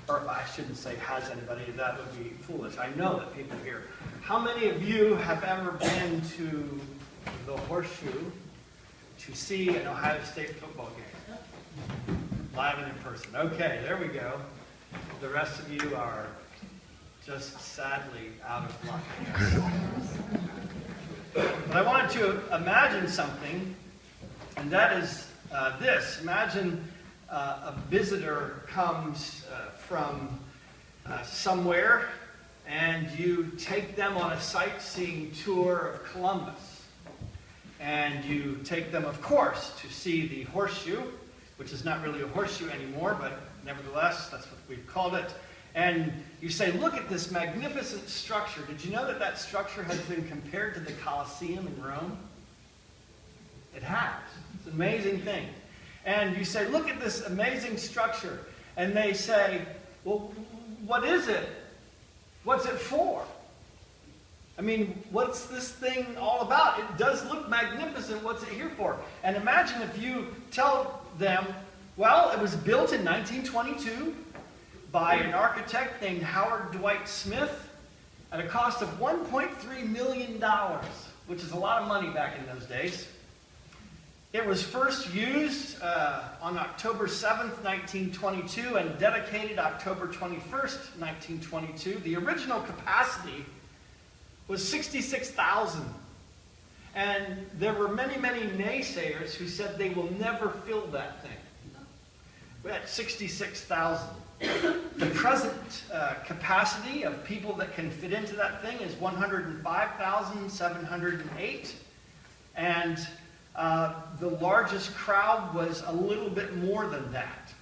or I shouldn't say has anybody, that would be foolish. I know that people here. How many of you have ever been to the Horseshoe to see an Ohio State football game? Live and in person. Okay, there we go. The rest of you are just sadly out of luck. But I wanted to imagine something, and that is this. Imagine a visitor comes from somewhere, and you take them on a sightseeing tour of Columbus. And you take them, of course, to see the Horseshoe, which is not really a horseshoe anymore, but nevertheless, that's what we've called it. And you say, look at this magnificent structure. Did you know that that structure has been compared to the Colosseum in Rome? It has. It's an amazing thing. And you say, look at this amazing structure. And they say, well, what is it? What's it for? I mean, what's this thing all about? It does look magnificent. What's it here for? And imagine if you tell them, well, it was built in 1922 by an architect named Howard Dwight Smith at a cost of $1.3 million, which is a lot of money back in those days. It was first used on October 7th, 1922, and dedicated October 21st, 1922. The original capacity was 66,000. And there were many, many naysayers who said they will never fill that thing. We're at 66,000. The present capacity of people that can fit into that thing is 105,708. And the largest crowd was a little bit more than that.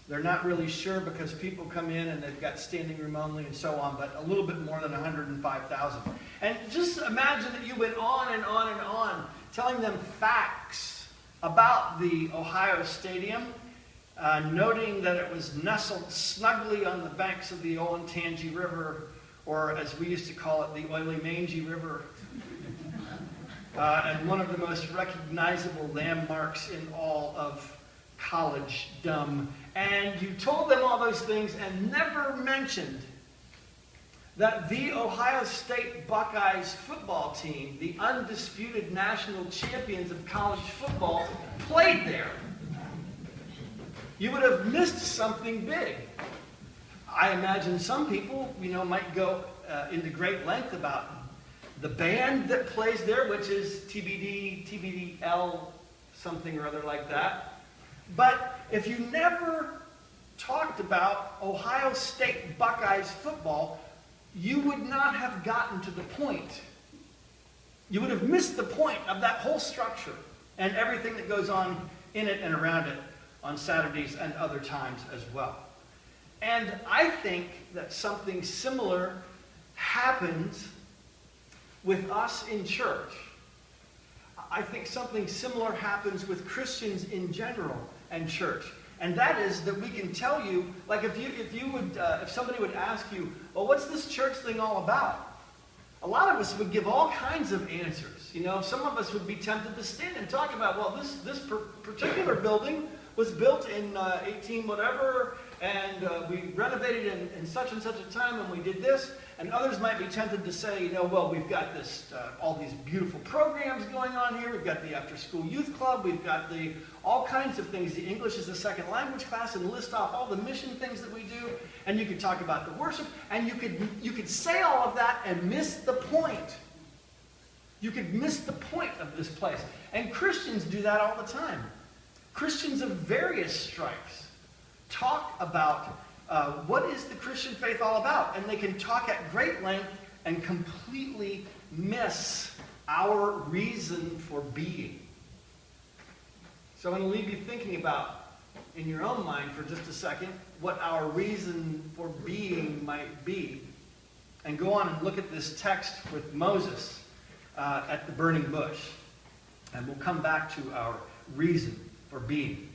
They're not really sure because people come in and they've got standing room only and so on, but a little bit more than 105,000. And just imagine that you went on and on and on telling them facts about the Ohio Stadium, noting that it was nestled snugly on the banks of the Olentangy River, or as we used to call it, the Oily Mangy River, and one of the most recognizable landmarks in all of college-dom. And you told them all those things and never mentioned that the Ohio State Buckeyes football team, the undisputed national champions of college football, played there. You would have missed something big. I imagine some people, might go into great length about the band that plays there, which is TBD, TBDL, something or other like that. But if you never talked about Ohio State Buckeyes football, you would not have gotten to the point. You would have missed the point of that whole structure and everything that goes on in it and around it on Saturdays and other times as well. And I think that something similar happens with us in church. I think something similar happens with Christians in general and church. And that is that we can tell you, like if somebody would ask you, well, what's this church thing all about? A lot of us would give all kinds of answers. Some of us would be tempted to stand and talk about, well, this particular building was built in 18 whatever, and we renovated in such and such a time, and we did this. And others might be tempted to say, well, we've got this, all these beautiful programs going on here. We've got the after-school youth club. We've got all kinds of things. The English is a second language class, and list off all the mission things that we do. And you could talk about the worship, and you could say all of that and miss the point. You could miss the point of this place. And Christians do that all the time. Christians of various stripes talk about what is the Christian faith all about? And they can talk at great length and completely miss our reason for being. So I'm going to leave you thinking about, in your own mind for just a second, what our reason for being might be. And go on and look at this text with Moses at the burning bush. And we'll come back to our reason for being.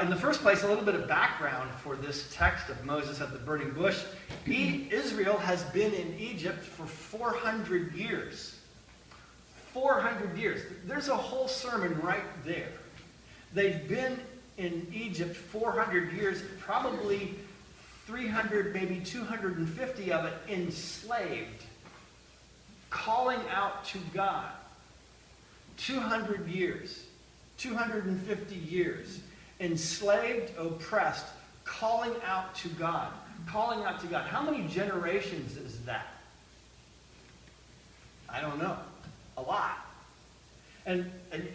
In the first place, a little bit of background for this text of Moses at the burning bush. Israel has been in Egypt for 400 years. 400 years. There's a whole sermon right there. They've been in Egypt 400 years, probably 300, maybe 250 of it enslaved, calling out to God. 200 years, 250 years, enslaved, oppressed, calling out to God. Calling out to God. How many generations is that? I don't know. A lot. And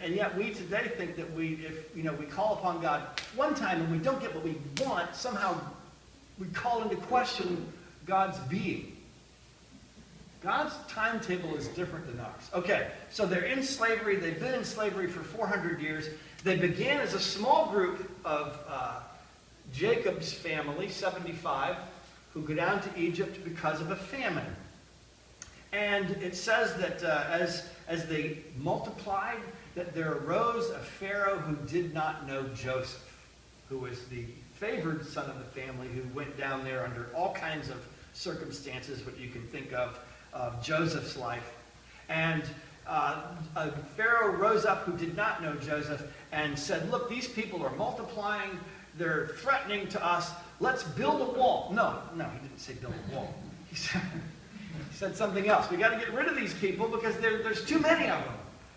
yet we today think that if we call upon God one time and we don't get what we want, somehow we call into question God's being. God's timetable is different than ours. Okay, so they're in slavery. They've been in slavery for 400 years. They began as a small group of Jacob's family, 75, who go down to Egypt because of a famine. And it says that as they multiplied, that there arose a Pharaoh who did not know Joseph, who was the favored son of the family, who went down there under all kinds of circumstances, what you can think of Joseph's life. And a Pharaoh rose up who did not know Joseph and said, look, these people are multiplying. They're threatening to us. Let's build a wall. No, he didn't say build a wall. He said something else. We got to get rid of these people because there's too many of them.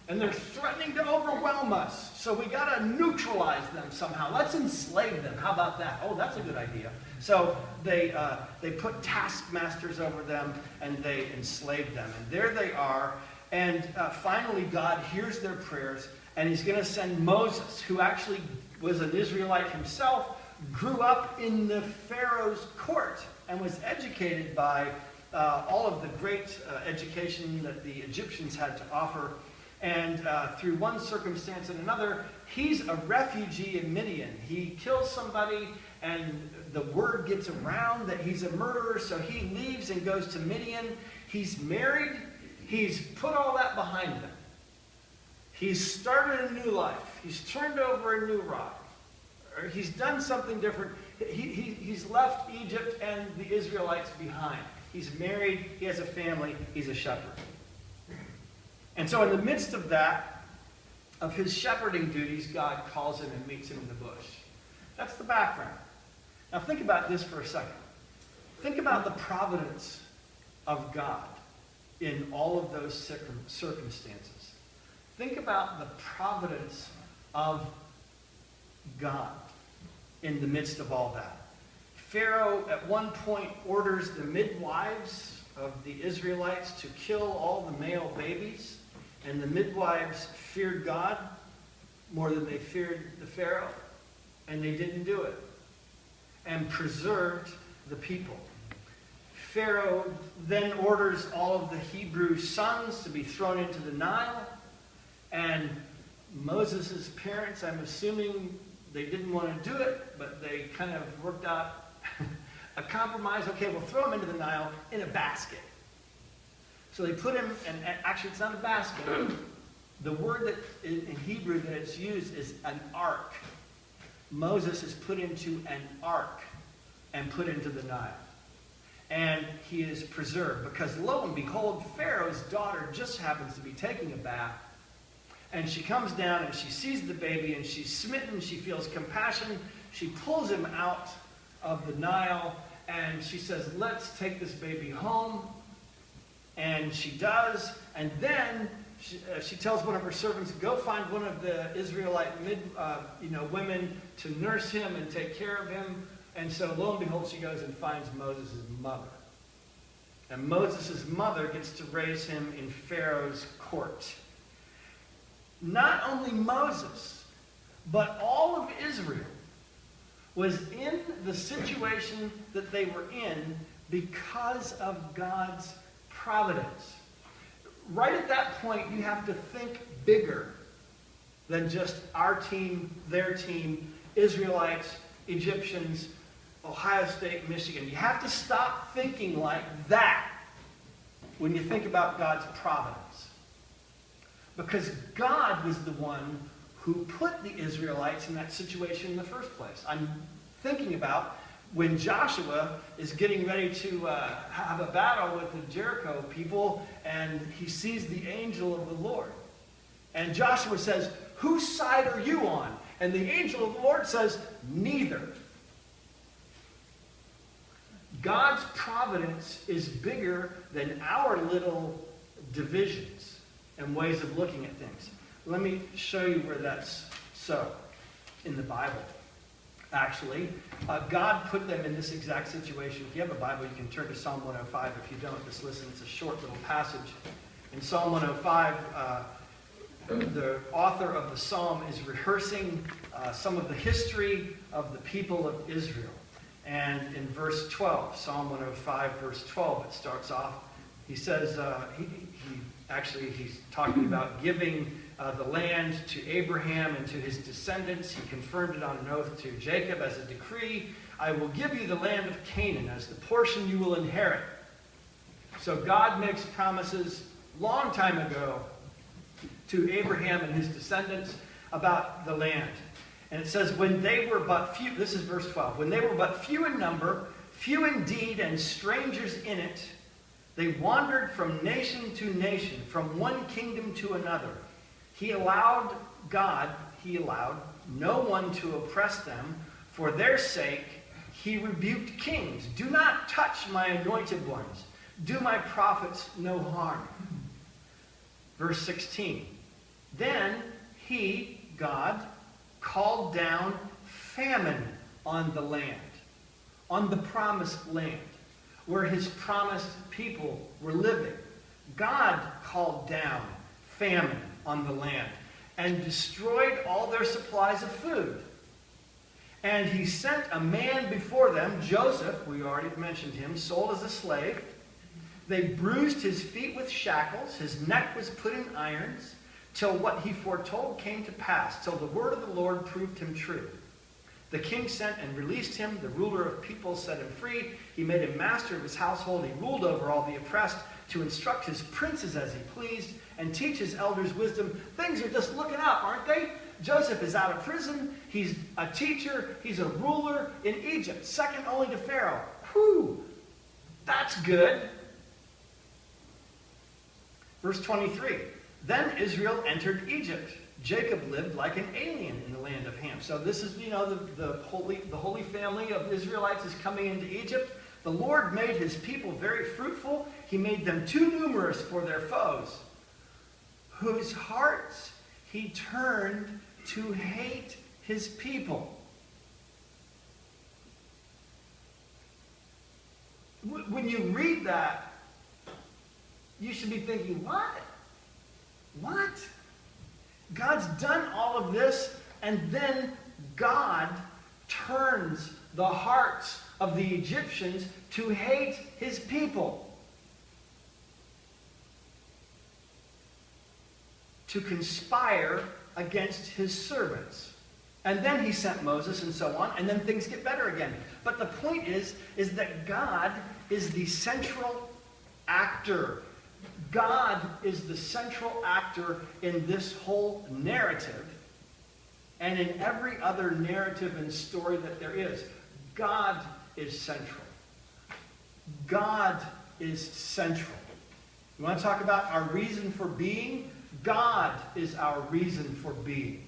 And they're threatening to overwhelm us. So we got to neutralize them somehow. Let's enslave them. How about that? Oh, that's a good idea. So they put taskmasters over them and they enslaved them. And there they are. And finally God hears their prayers. And he's going to send Moses, who actually was an Israelite himself, grew up in the Pharaoh's court and was educated by all of the great education that the Egyptians had to offer. And through one circumstance and another, he's a refugee in Midian. He kills somebody, and the word gets around that he's a murderer, so he leaves and goes to Midian. He's married. He's put all that behind him. He's started a new life. He's turned over a new rock. Or he's done something different. He's left Egypt and the Israelites behind. He's married. He has a family. He's a shepherd. And so in the midst of that, of his shepherding duties, God calls him and meets him in the bush. That's the background. Now think about this for a second. Think about the providence of God in all of those circumstances. Think about the providence of God in the midst of all that. Pharaoh at one point orders the midwives of the Israelites to kill all the male babies, and the midwives feared God more than they feared the Pharaoh, and they didn't do it, and preserved the people. Pharaoh then orders all of the Hebrew sons to be thrown into the Nile, and Moses' parents, I'm assuming they didn't want to do it, but they kind of worked out a compromise. Okay, we'll throw him into the Nile in a basket. So they put him, and actually it's not a basket. The word that in Hebrew that it's used is an ark. Moses is put into an ark and put into the Nile. And he is preserved because lo and behold, Pharaoh's daughter just happens to be taking a bath. And she comes down and she sees the baby and she's smitten. She feels compassion. She pulls him out of the Nile and she says, let's take this baby home. And she does. And then she tells one of her servants, go find one of the Israelite women to nurse him and take care of him. And so lo and behold, she goes and finds Moses' mother. And Moses' mother gets to raise him in Pharaoh's court. Not only Moses, but all of Israel was in the situation that they were in because of God's providence. Right at that point, you have to think bigger than just our team, their team, Israelites, Egyptians, Ohio State, Michigan. You have to stop thinking like that when you think about God's providence. Because God was the one who put the Israelites in that situation in the first place. I'm thinking about when Joshua is getting ready to have a battle with the Jericho people, and he sees the angel of the Lord. And Joshua says, whose side are you on? And the angel of the Lord says, neither. God's providence is bigger than our little divisions and ways of looking at things. Let me show you where that's so in the Bible. Actually, God put them in this exact situation. If you have a Bible, you can turn to Psalm 105. If you don't, just listen. It's a short little passage. In Psalm 105, the author of the psalm is rehearsing some of the history of the people of Israel. And in verse 12, Psalm 105, verse 12, it starts off. He says, he's talking about giving the land to Abraham and to his descendants. He confirmed it on an oath to Jacob as a decree. I will give you the land of Canaan as the portion you will inherit. So God makes promises long time ago to Abraham and his descendants about the land. And it says, when they were but few, this is verse 12, when they were but few in number, few indeed, and strangers in it, they wandered from nation to nation, from one kingdom to another. He allowed no one to oppress them. For their sake, he rebuked kings. Do not touch my anointed ones. Do my prophets no harm. Verse 16. Then he, God, called down famine on the land, on the promised land, where his promised people were living. God called down famine on the land and destroyed all their supplies of food. And he sent a man before them, Joseph, we already mentioned him, sold as a slave. They bruised his feet with shackles. His neck was put in irons, till what he foretold came to pass, till the word of the Lord proved him true. The king sent and released him. The ruler of people set him free. He made him master of his household. He ruled over all the oppressed, to instruct his princes as he pleased, and teach his elders wisdom. Things are just looking up, aren't they? Joseph is out of prison. He's a teacher. He's a ruler in Egypt, second only to Pharaoh. Whew, that's good. Verse 23. Then Israel entered Egypt. Jacob lived like an alien in the land of Ham. So this is, the holy family of Israelites is coming into Egypt. The Lord made his people very fruitful. He made them too numerous for their foes, whose hearts he turned to hate his people. When you read that, you should be thinking, what? What? God's done all of this, and then God turns the hearts of the Egyptians to hate his people, to conspire against his servants. And then he sent Moses and so on, and then things get better again. But the point is that God is the central actor. God is the central actor in this whole narrative and in every other narrative and story that there is. God is central. God is central. You want to talk about our reason for being? God is our reason for being.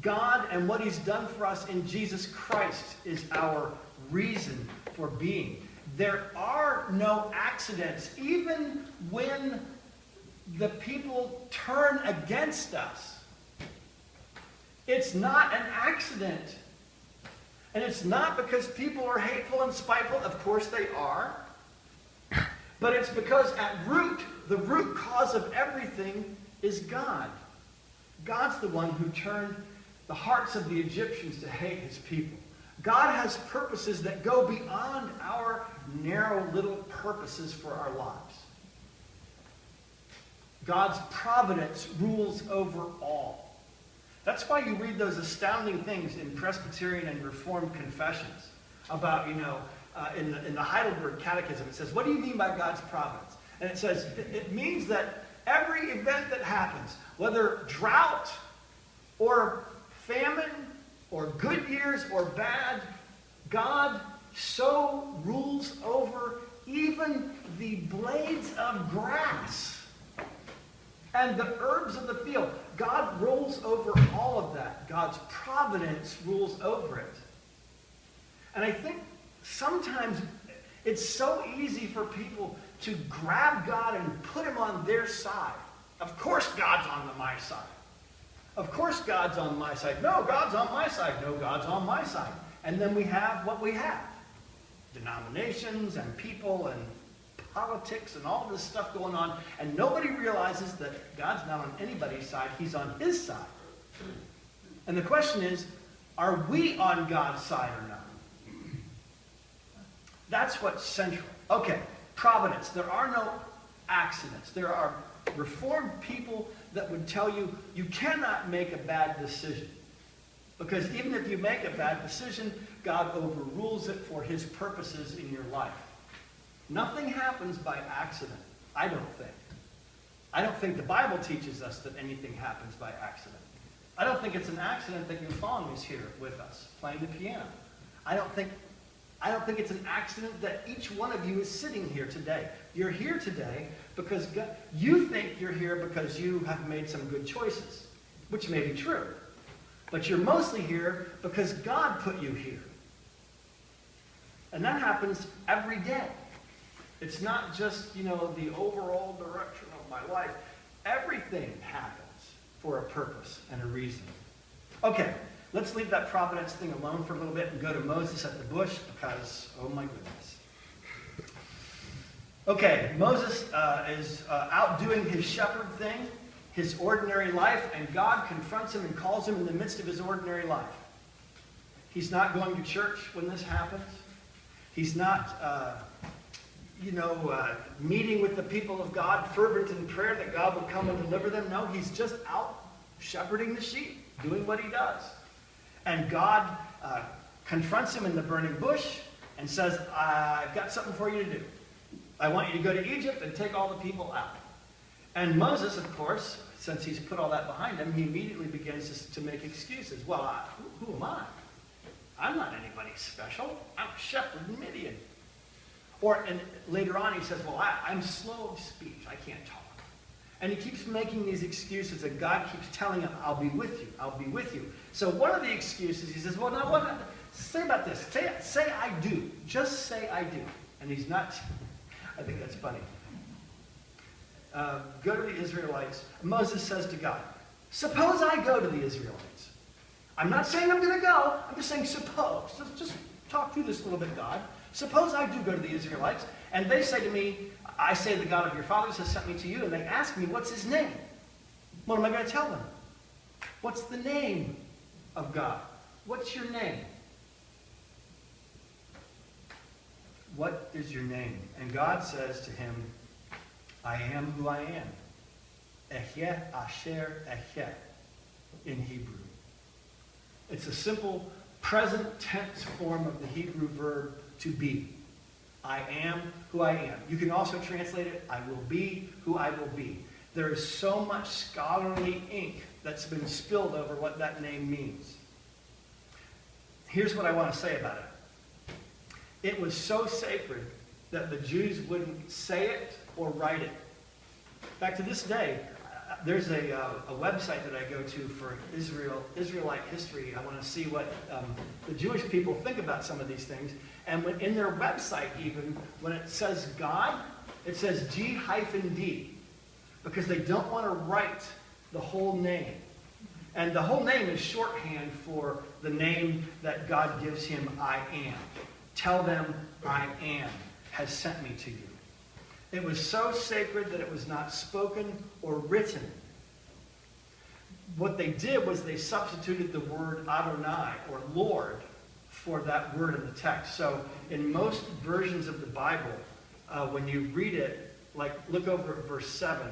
God and what he's done for us in Jesus Christ is our reason for being. There are no accidents. Even when the people turn against us, it's not an accident. And it's not because people are hateful and spiteful. Of course they are. But it's because at root, the root cause of everything is God. God's the one who turned the hearts of the Egyptians to hate his people. God has purposes that go beyond our narrow little purposes for our lives. God's providence rules over all. That's why you read those astounding things in Presbyterian and Reformed confessions about, in the Heidelberg Catechism. It says, what do you mean by God's providence? And it says, it means that every event that happens, whether drought or famine or good years or bad, God so rules over even the blades of grass and the herbs of the field. God rules over all of that. God's providence rules over it. And I think sometimes it's so easy for people to grab God and put him on their side. Of course God's on my side. Of course God's on my side. No, God's on my side. No, God's on my side. And then we have what we have. Denominations and people and politics and all this stuff going on. And nobody realizes that God's not on anybody's side. He's on his side. And the question is, are we on God's side or not? That's what's central. Okay, providence. There are no accidents. There are Reformed people that would tell you, you cannot make a bad decision. Because even if you make a bad decision, God overrules it for his purposes in your life. Nothing happens by accident, I don't think. I don't think the Bible teaches us that anything happens by accident. I don't think it's an accident that your fawn is here with us, playing the piano. I don't think it's an accident that each one of you is sitting here today. You're here today because you think you're here because you have made some good choices, which may be true. But you're mostly here because God put you here. And that happens every day. It's not just, the overall direction of my life. Everything happens for a purpose and a reason. Okay, let's leave that providence thing alone for a little bit and go to Moses at the bush because, oh my goodness. Okay, Moses is out doing his shepherd thing, his ordinary life, and God confronts him and calls him in the midst of his ordinary life. He's not going to church when this happens. He's not, meeting with the people of God, fervent in prayer that God would come and deliver them. No, he's just out shepherding the sheep, doing what he does. And God confronts him in the burning bush and says, I've got something for you to do. I want you to go to Egypt and take all the people out. And Moses, of course, since he's put all that behind him, he immediately begins to make excuses. Well, who am I? I'm not anybody special. I'm a shepherd in Midian. And later on he says, well, I'm slow of speech. I can't talk. And he keeps making these excuses, and God keeps telling him, I'll be with you. I'll be with you. So one of the excuses, he says, well, now what? Say about this. Say I do. Just say I do. And he's not. I think that's funny. Go to the Israelites. Moses says to God, suppose I go to the Israelites. I'm not saying I'm going to go. I'm just saying suppose. Just talk through this a little bit, God. Suppose I do go to the Israelites, and they say to me, I say the God of your fathers has sent me to you, and they ask me, what's his name? What am I going to tell them? What's the name of God? What's your name? What is your name? And God says to him, I am who I am. Ehyeh asher ehyeh in Hebrew. It's a simple present tense form of the Hebrew verb to be. I am who I am. You can also translate it, I will be who I will be. There is so much scholarly ink that's been spilled over what that name means. Here's what I want to say about it. It was so sacred that the Jews wouldn't say it or write it. In fact, to this day, there's a website that I go to for Israelite history. I want to see what the Jewish people think about some of these things. And in their website even, when it says God, it says G-D. Because they don't want to write the whole name. And the whole name is shorthand for the name that God gives him, I am. Tell them, I am, has sent me to you. It was so sacred that it was not spoken or written. What they did was they substituted the word Adonai, or Lord, for that word in the text. So in most versions of the Bible, when you read it, like look over at verse 7.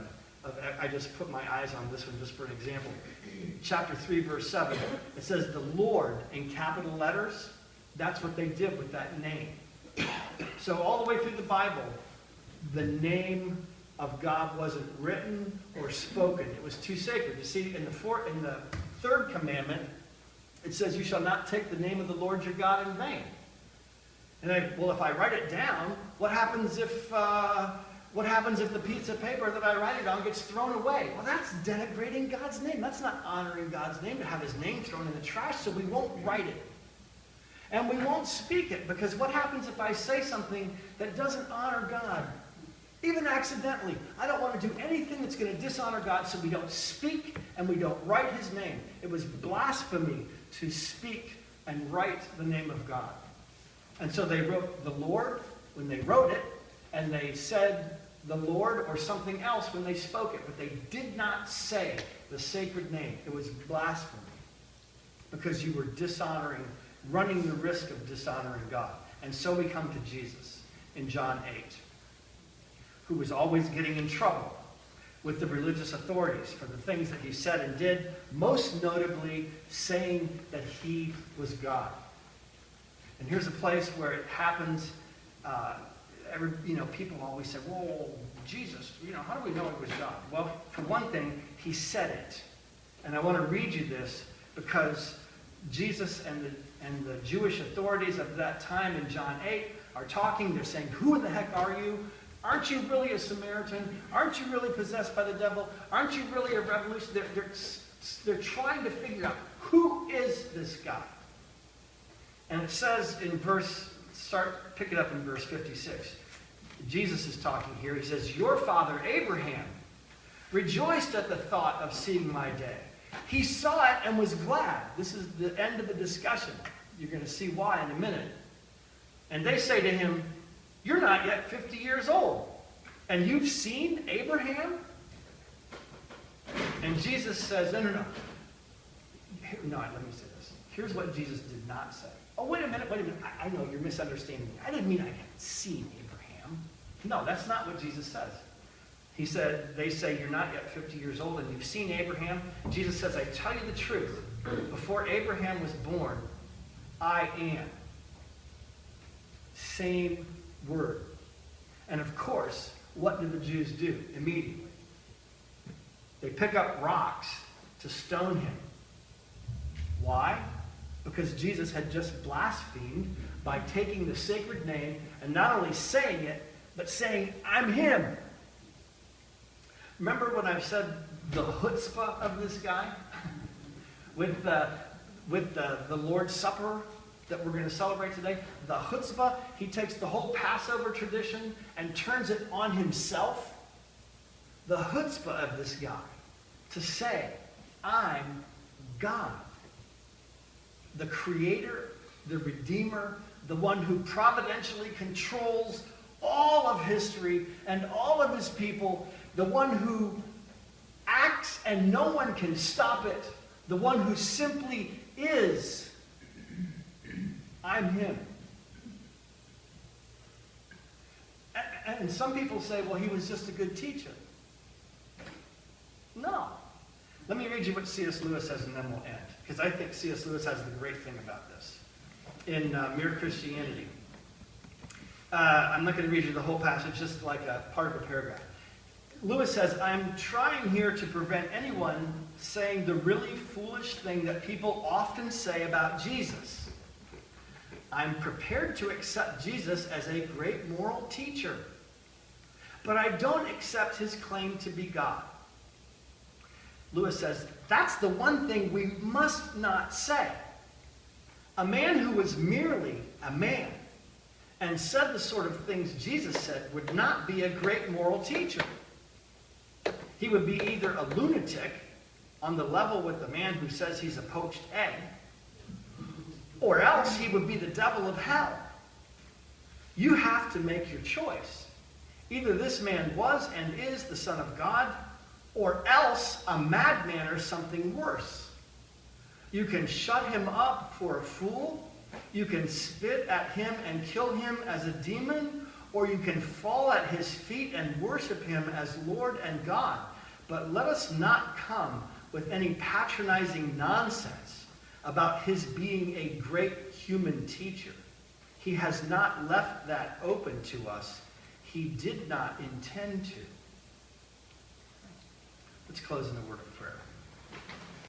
I just put my eyes on this one just for an example. Chapter 3, verse 7. It says the Lord in capital letters. That's what they did with that name. So all the way through the Bible, the name of God wasn't written or spoken. It was too sacred. You see, in the third commandment, it says, you shall not take the name of the Lord your God in vain. And if I write it down, what happens if the piece of paper that I write it on gets thrown away? Well, that's denigrating God's name. That's not honoring God's name to have his name thrown in the trash, so we won't write it. And we won't speak it, because what happens if I say something that doesn't honor God? Even accidentally. I don't want to do anything that's going to dishonor God, so we don't speak and we don't write his name. It was blasphemy to speak and write the name of God. And so they wrote the Lord when they wrote it, and they said the Lord or something else when they spoke it, but they did not say the sacred name. It was blasphemy, because you were dishonoring, running the risk of dishonoring God. And so we come to Jesus in John 8, who was always getting in trouble with the religious authorities for the things that he said and did, most notably saying that he was God. And here's a place where it happens. People always say, "Whoa, Jesus, how do we know it was God?" Well, for one thing, he said it. And I want to read you this because Jesus and the Jewish authorities of that time in John 8 are talking. They're saying, "Who in the heck are you? Aren't you really a Samaritan? Aren't you really possessed by the devil? Aren't you really a revolutionary?" They're trying to figure out, who is this guy? And it says in pick it up in verse 56. Jesus is talking here. He says, "Your father Abraham rejoiced at the thought of seeing my day. He saw it and was glad." This is the end of the discussion. You're going to see why in a minute. "And they say to him, 'You're not yet 50 years old, and you've seen Abraham?' And Jesus says, No, let me say this. Here's what Jesus did not say. Oh, wait a minute. I know you're misunderstanding me. I didn't mean I had seen Abraham. No, that's not what Jesus says. He said, they say, 'You're not yet 50 years old, and you've seen Abraham.' Jesus says, 'I tell you the truth. Before Abraham was born, I am.'" Same word. And of course, what do the Jews do immediately? They pick up rocks to stone him. Why? Because Jesus had just blasphemed by taking the sacred name and not only saying it, but saying, "I'm him." Remember when I've said the chutzpah of this guy? with the Lord's Supper that we're going to celebrate today? The chutzpah, he takes the whole Passover tradition and turns it on himself. The chutzpah of this guy to say, "I'm God." The creator, the redeemer, the one who providentially controls all of history and all of his people, the one who acts and no one can stop it, the one who simply is. I'm him. And some people say, well, he was just a good teacher. No. Let me read you what C.S. Lewis says and then we'll end. Because I think C.S. Lewis has the great thing about this. In Mere Christianity. I'm not going to read you the whole passage, just like a part of a paragraph. Lewis says, "I'm trying here to prevent anyone saying the really foolish thing that people often say about Jesus. I'm prepared to accept Jesus as a great moral teacher, but I don't accept his claim to be God." Lewis says, that's the one thing we must not say. A man who was merely a man and said the sort of things Jesus said would not be a great moral teacher. He would be either a lunatic on the level with the man who says he's a poached egg, or else he would be the devil of hell. You have to make your choice. Either this man was and is the Son of God, or else a madman or something worse. You can shut him up for a fool, you can spit at him and kill him as a demon, or you can fall at his feet and worship him as Lord and God. But let us not come with any patronizing nonsense about his being a great human teacher. He has not left that open to us. He did not intend to. Let's close in a word of prayer.